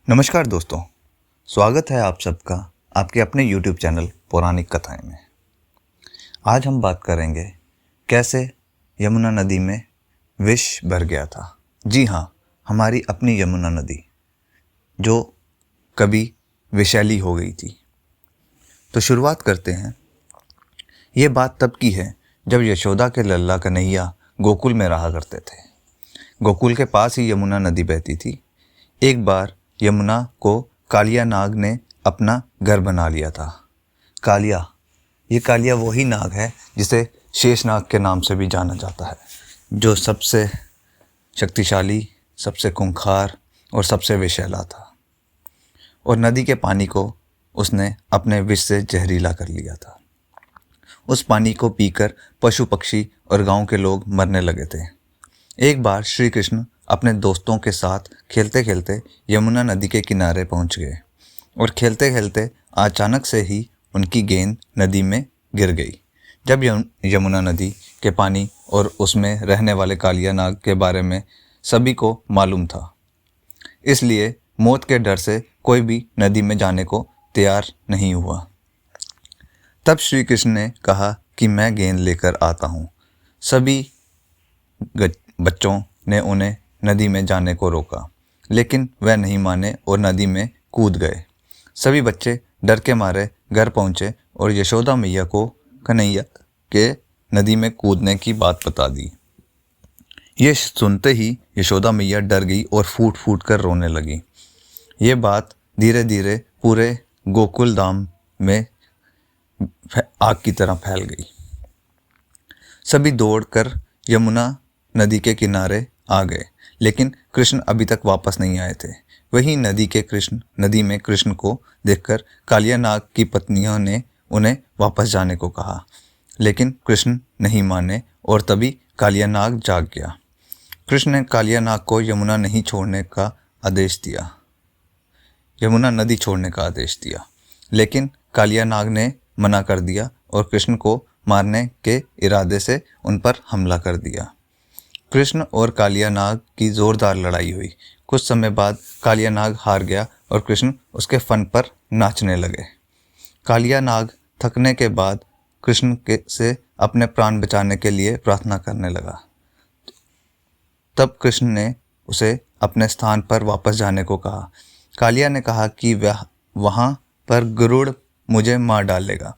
नमस्कार दोस्तों, स्वागत है आप सबका आपके अपने YouTube चैनल पौराणिक कथाएं में। आज हम बात करेंगे कैसे यमुना नदी में विष भर गया था। जी हाँ, हमारी अपनी यमुना नदी जो कभी विषैली हो गई थी। तो शुरुआत करते हैं। ये बात तब की है जब यशोदा के लल्ला कन्हैया गोकुल में रहा करते थे। गोकुल के पास ही यमुना नदी बहती थी। एक बार यमुना को कालिया नाग ने अपना घर बना लिया था। ये कालिया वही नाग है जिसे शेष नाग के नाम से भी जाना जाता है, जो सबसे शक्तिशाली, सबसे खूंखार और सबसे विषैला था। और नदी के पानी को उसने अपने विष से जहरीला कर लिया था। उस पानी को पीकर पशु पक्षी और गांव के लोग मरने लगे थे। एक बार श्री कृष्ण अपने दोस्तों के साथ खेलते खेलते यमुना नदी के किनारे पहुंच गए और खेलते खेलते अचानक से ही उनकी गेंद नदी में गिर गई। जब यमुना नदी के पानी और उसमें रहने वाले कालिया नाग के बारे में सभी को मालूम था, इसलिए मौत के डर से कोई भी नदी में जाने को तैयार नहीं हुआ। तब श्री कृष्ण ने कहा कि मैं गेंद लेकर आता हूँ। सभी बच्चों ने उन्हें नदी में जाने को रोका, लेकिन वह नहीं माने और नदी में कूद गए। सभी बच्चे डर के मारे घर पहुंचे और यशोदा मैया को कन्हैया के नदी में कूदने की बात बता दी। ये सुनते ही यशोदा मैया डर गई और फूट फूट कर रोने लगी। ये बात धीरे धीरे पूरे गोकुल धाम में आग की तरह फैल गई। सभी दौड़कर यमुना नदी के किनारे आ गए, लेकिन कृष्ण अभी तक वापस नहीं आए थे। वही नदी में कृष्ण को देखकर कालिया नाग की पत्नियों ने उन्हें वापस जाने को कहा, लेकिन कृष्ण नहीं माने और तभी कालिया नाग जाग गया। कृष्ण ने कालिया नाग को यमुना नदी छोड़ने का आदेश दिया, लेकिन कालिया नाग ने मना कर दिया और कृष्ण को मारने के इरादे से उन पर हमला कर दिया। कृष्ण और कालिया नाग की जोरदार लड़ाई हुई। कुछ समय बाद कालिया नाग हार गया और कृष्ण उसके फन पर नाचने लगे। कालिया नाग थकने के बाद कृष्ण से अपने प्राण बचाने के लिए प्रार्थना करने लगा। तब कृष्ण ने उसे अपने स्थान पर वापस जाने को कहा। कालिया ने कहा कि वहाँ पर गरुड़ मुझे मार डालेगा,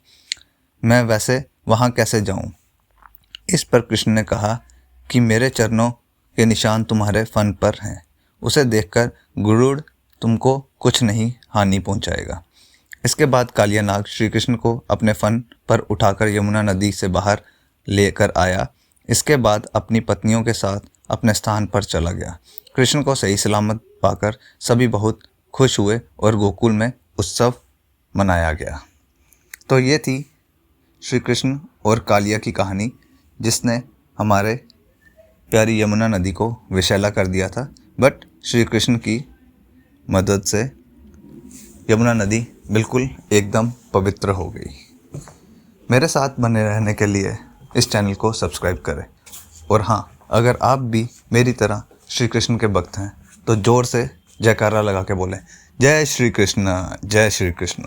मैं वैसे वहाँ कैसे जाऊँ। इस पर कृष्ण ने कहा कि मेरे चरणों के निशान तुम्हारे फन पर हैं, उसे देखकर गरुड़ तुमको कुछ नहीं हानि पहुंचाएगा। इसके बाद कालिया नाग श्री कृष्ण को अपने फन पर उठाकर यमुना नदी से बाहर लेकर आया। इसके बाद अपनी पत्नियों के साथ अपने स्थान पर चला गया। कृष्ण को सही सलामत पाकर सभी बहुत खुश हुए और गोकुल में उत्सव मनाया गया। तो ये थी श्री कृष्ण और कालिया की कहानी, जिसने हमारे प्यारी यमुना नदी को विषैला कर दिया था। बट श्री कृष्ण की मदद से यमुना नदी बिल्कुल एकदम पवित्र हो गई। मेरे साथ बने रहने के लिए इस चैनल को सब्सक्राइब करें। और हाँ, अगर आप भी मेरी तरह श्री कृष्ण के भक्त हैं तो ज़ोर से जयकारा लगा के बोलें, जय श्री कृष्ण, जय श्री कृष्ण।